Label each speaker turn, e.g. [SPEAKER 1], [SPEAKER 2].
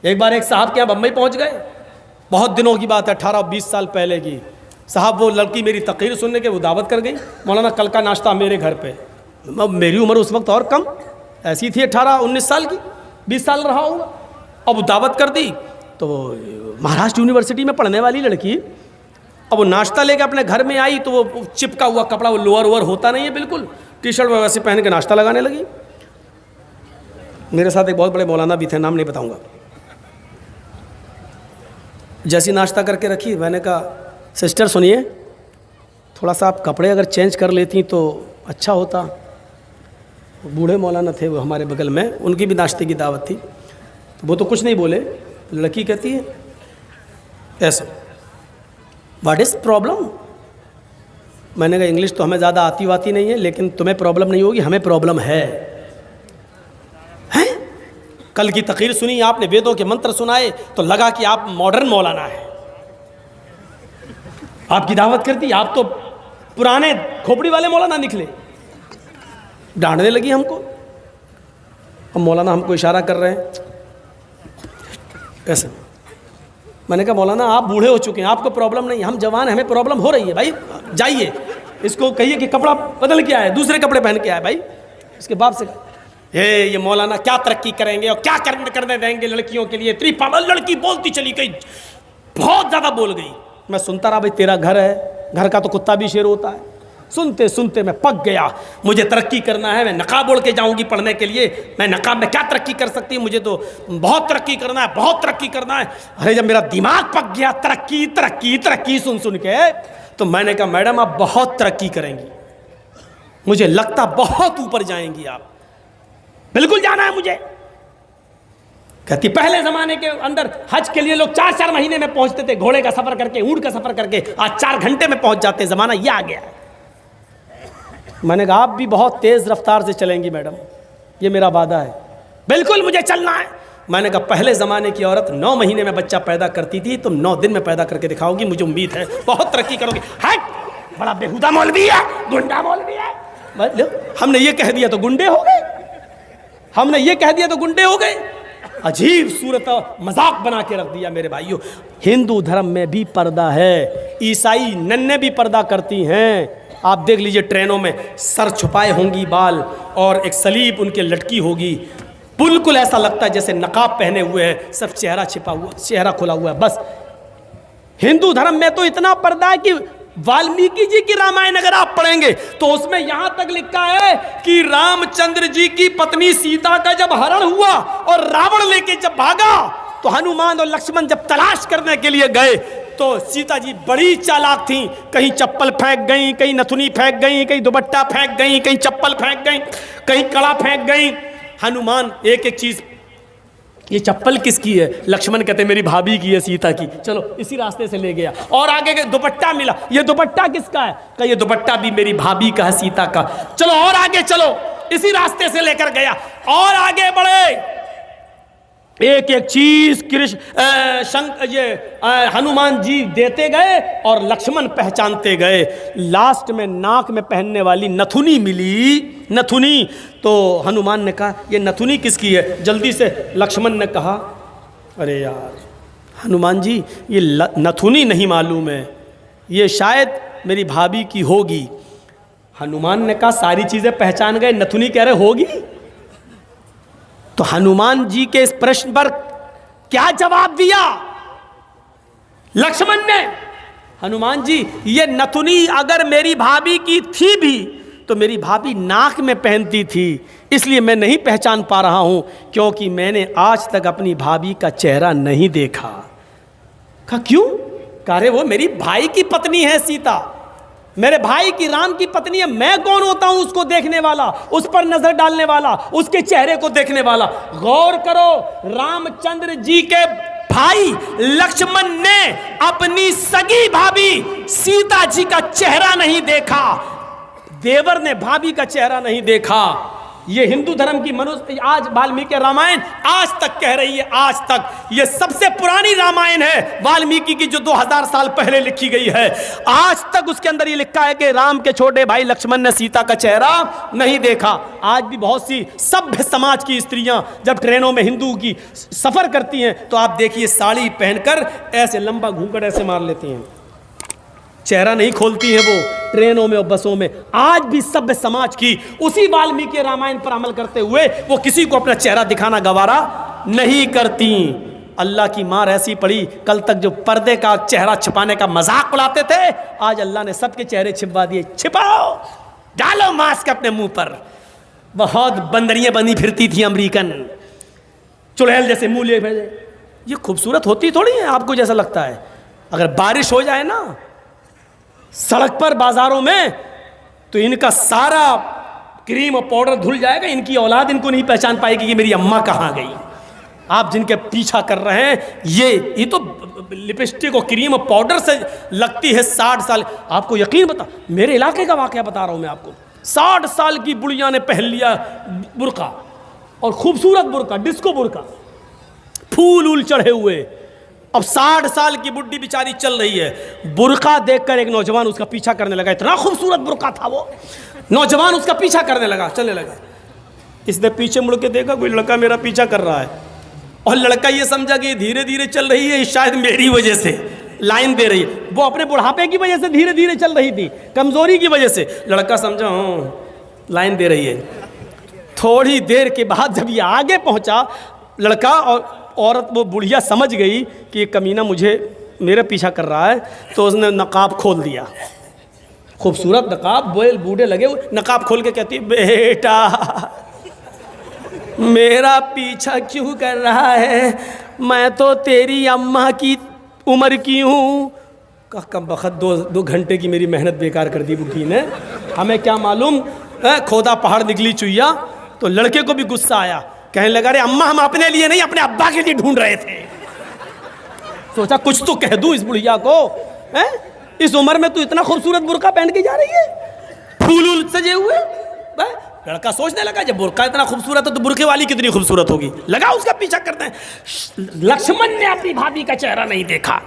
[SPEAKER 1] एक बार एक साहब के यहाँ बम्बई पहुँच गए, बहुत दिनों की बात है, 18-20 साल पहले की। साहब वो लड़की मेरी तकरीर सुनने के वो दावत कर गई, मौलाना कल का नाश्ता मेरे घर पे। अब मेरी उम्र उस वक्त और कम ऐसी थी, 18-19 साल की, 20 साल रहा होगा। अब वो दावत कर दी तो महाराष्ट्र यूनिवर्सिटी में पढ़ने वाली लड़की, अब वो नाश्ता लेके अपने घर में आई तो वो चिपका हुआ कपड़ा, वो लोअर वोअर होता नहीं है बिल्कुल, टी शर्ट वैसे पहन के नाश्ता लगाने लगी। मेरे साथ एक बहुत बड़े मौलाना भी थे, नाम नहीं बताऊंगा। जैसी नाश्ता करके रखी, मैंने कहा सिस्टर सुनिए, थोड़ा सा आप कपड़े अगर चेंज कर लेती तो अच्छा होता। बूढ़े मौलाना थे वो हमारे बगल में, उनकी भी नाश्ते की दावत थी, तो वो तो कुछ नहीं बोले। लड़की कहती है ऐसा, व्हाट इज़ प्रॉब्लम? मैंने कहा इंग्लिश तो हमें ज़्यादा आती वाती नहीं है, लेकिन तुम्हें प्रॉब्लम नहीं होगी, हमें प्रॉब्लम है। हैं? कल की तकरीर सुनी आपने, वेदों के मंत्र सुनाए तो लगा कि आप मॉडर्न मौलाना है। आपकी दावत करती, आप तो पुराने खोपड़ी वाले मौलाना निकले। डांटने लगी हमको। अब मौलाना हमको इशारा कर रहे हैं ऐसे। मैंने कहा मौलाना आप बूढ़े हो चुके हैं, आपको प्रॉब्लम नहीं, हम जवान, हमें प्रॉब्लम हो रही है भाई। जाइए इसको कहिए कि कपड़ा बदल के आए, दूसरे कपड़े पहन के आए भाई। इसके बाप से ये मौलाना क्या तरक्की करेंगे और क्या करने देंगे लड़कियों के लिए। इतनी पागल लड़की बोलती चली गई, बहुत ज़्यादा बोल गई। मैं सुनता रहा, भाई तेरा घर है, घर का तो कुत्ता भी शेर होता है। सुनते सुनते मैं पक गया, मुझे तरक्की करना है, मैं नकाब ओढ़ के जाऊंगी पढ़ने के लिए। मैं नकाब में क्या तरक्की कर सकती हूँ, मुझे तो बहुत तरक्की करना है, बहुत तरक्की करना है। अरे जब मेरा दिमाग पक गया तरक्की तरक्की तरक्की सुन सुन के, तो मैंने कहा मैडम आप बहुत तरक्की करेंगी, मुझे लगता बहुत ऊपर जाएंगी आप, बिल्कुल जाना है मुझे। कहती पहले ज़माने के अंदर हज के लिए लोग 4-4 महीने में पहुंचते थे, घोड़े का सफ़र करके, ऊँट का सफ़र करके। आज 4 घंटे में पहुंच जाते, ज़माना ये आ गया है। मैंने कहा आप भी बहुत तेज़ रफ्तार से चलेंगी मैडम, ये मेरा वादा है, बिल्कुल मुझे चलना है। मैंने कहा पहले ज़माने की औरत 9 महीने में बच्चा पैदा करती थी, तुम 9 दिन में पैदा करके दिखाओगी, मुझे उम्मीद है बहुत तरक्की करोगी। हट, बड़ा बेहुदा मौलवी है, गुंडा मौलवी है। हमने ये कह दिया तो गुंडे हो गए, हमने ये कह दिया तो गुंडे हो गए। अजीब सूरत मजाक बना के रख दिया मेरे भाइयों। हिंदू धर्म में भी पर्दा है, ईसाई नन्हे भी पर्दा करती हैं। आप देख लीजिए ट्रेनों में सर छुपाए होंगी बाल, और एक सलीब उनके लटकी होगी, बिल्कुल ऐसा लगता है जैसे नकाब पहने हुए हैं, सब चेहरा छिपा हुआ, चेहरा खुला हुआ है। बस हिंदू धर्म में तो इतना पर्दा है कि वाल्मीकि जी की रामायण अगर आप पढ़ेंगे तो उसमें यहां तक लिखा है कि रामचंद्र जी की पत्नी सीता का जब हरण हुआ और रावण लेके जब भागा, तो हनुमान और लक्ष्मण जब तलाश करने के लिए गए तो सीता जी बड़ी चालाक थीं, कहीं चप्पल फेंक गई, कहीं नथुनी फेंक गई, कहीं दुपट्टा फेंक गई, कहीं चप्पल फेंक गई, कहीं कड़ा फेंक गई। हनुमान एक एक चीज, ये चप्पल किसकी है? लक्ष्मण कहते मेरी भाभी की है, सीता की। चलो इसी रास्ते से ले गया, और आगे के दुपट्टा मिला, ये दुपट्टा किसका है? कहा ये दुपट्टा भी मेरी भाभी का है, सीता का। चलो और आगे चलो, इसी रास्ते से लेकर गया, और आगे बढ़े, एक एक चीज हनुमान जी देते गए और लक्ष्मण पहचानते गए। लास्ट में नाक में पहनने वाली नथुनी मिली, नथुनी। तो हनुमान ने कहा ये नथुनी किसकी है? जल्दी से लक्ष्मण ने कहा अरे यार हनुमान जी ये नथुनी नहीं मालूम है, ये शायद मेरी भाभी की होगी। हनुमान ने कहा सारी चीजें पहचान गए, नथुनी कह रहे होगी। तो हनुमान जी के इस प्रश्न पर क्या जवाब दिया लक्ष्मण ने? हनुमान जी ये नथुनी अगर मेरी भाभी की थी भी तो मेरी भाभी नाक में पहनती थी, इसलिए मैं नहीं पहचान पा रहा हूं, क्योंकि मैंने आज तक अपनी भाभी का चेहरा नहीं देखा। कहा क्यों? कह रहे वो मेरी भाई की पत्नी है सीता, मेरे भाई की राम की पत्नी है, मैं कौन होता हूं उसको देखने वाला, उस पर नजर डालने वाला, उसके चेहरे को देखने वाला। गौर करो, रामचंद्र जी के भाई लक्ष्मण ने अपनी सगी भाभी सीता जी का चेहरा नहीं देखा, देवर ने भाभी का चेहरा नहीं देखा, ये हिंदू धर्म की मनुष्य आज वाल्मीकि रामायण आज तक कह रही है, आज तक ये सबसे पुरानी रामायण है वाल्मीकि की, जो 2000 साल पहले लिखी गई है। आज तक उसके अंदर ये लिखा है कि राम के छोटे भाई लक्ष्मण ने सीता का चेहरा नहीं देखा। आज भी बहुत सी सभ्य समाज की स्त्रियां जब ट्रेनों में हिंदू की सफर करती हैं तो आप देखिए साड़ी पहनकर ऐसे लंबा घूंघट ऐसे मार लेती हैं, चेहरा नहीं खोलती हैं वो ट्रेनों में और बसों में। आज भी सभ्य समाज की उसी वाल्मीकि रामायण पर अमल करते हुए वो किसी को अपना चेहरा दिखाना गवारा नहीं करती। अल्लाह की मार ऐसी पड़ी, कल तक जो पर्दे का चेहरा छिपाने का मजाक उड़ाते थे, आज अल्लाह ने सबके चेहरे छिपवा दिए। छिपाओ, डालो मास्क अपने मुंह पर। बहुत बंदरियां बनी फिरती थी अमेरिकन, चुड़ैल जैसे मुंह लिए भेजे। ये खूबसूरत होती थोड़ी है आपको जैसा लगता है। अगर बारिश हो जाए ना सड़क पर बाजारों में तो इनका सारा क्रीम और पाउडर धुल जाएगा, इनकी औलाद इनको नहीं पहचान पाएगी कि मेरी अम्मा कहाँ गई। आप जिनके पीछा कर रहे हैं ये तो लिपस्टिक और क्रीम और पाउडर से लगती है 60 साल। आपको यकीन बता, मेरे इलाके का वाकया बता रहा हूँ मैं आपको। 60 साल की बुढ़िया ने पहन लिया बुर्का, और खूबसूरत बुर्का, डिस्को बुर्का, फूल उल चढ़े हुए। अब 60 साल की बुढ़ी बेचारी चल रही है, बुर्का देखकर एक नौजवान उसका पीछा करने लगा। इतना खूबसूरत बुर्का था वो, नौजवान उसका पीछा करने लगा, चलने लगा। इसने पीछे मुड़ के देखा कोई लड़का मेरा पीछा कर रहा है, और लड़का ये समझा कि धीरे धीरे चल रही है, शायद मेरी वजह से लाइन दे रही है। वो अपने बुढ़ापे की वजह से धीरे धीरे चल रही थी, कमजोरी की वजह से। लड़का समझा हाँ लाइन दे रही है। थोड़ी देर के बाद जब ये आगे पहुंचा, लड़का और औरत, वो बुढ़िया समझ गई कि ये कमीना मुझे मेरा पीछा कर रहा है, तो उसने नकाब खोल दिया। खूबसूरत नकाब, बोल बूढ़े लगे, नकाब खोल के कहती बेटा मेरा पीछा क्यों कर रहा है, मैं तो तेरी अम्मा की उम्र की हूँ। कम बखत दो घंटे की मेरी मेहनत बेकार कर दी बुढ़ी ने, हमें क्या मालूम खोदा पहाड़ निकली चुईया। तो लड़के को भी गुस्सा आया, कहने लगा अरे अम्मा हम अपने लिए नहीं अपने अब्बा के लिए ढूंढ रहे थे। सोचा कुछ तो कह दूं इस बुढ़िया को, हैं? इस उम्र में तू इतना खूबसूरत बुर्का पहन के जा रही है, फूल सजे हुए। लड़का सोचने लगा जब बुर्का इतना खूबसूरत है तो बुर्के वाली कितनी खूबसूरत होगी, लगा उसका पीछा करते हैं। लक्ष्मण ने अपनी भाभी का चेहरा नहीं देखा।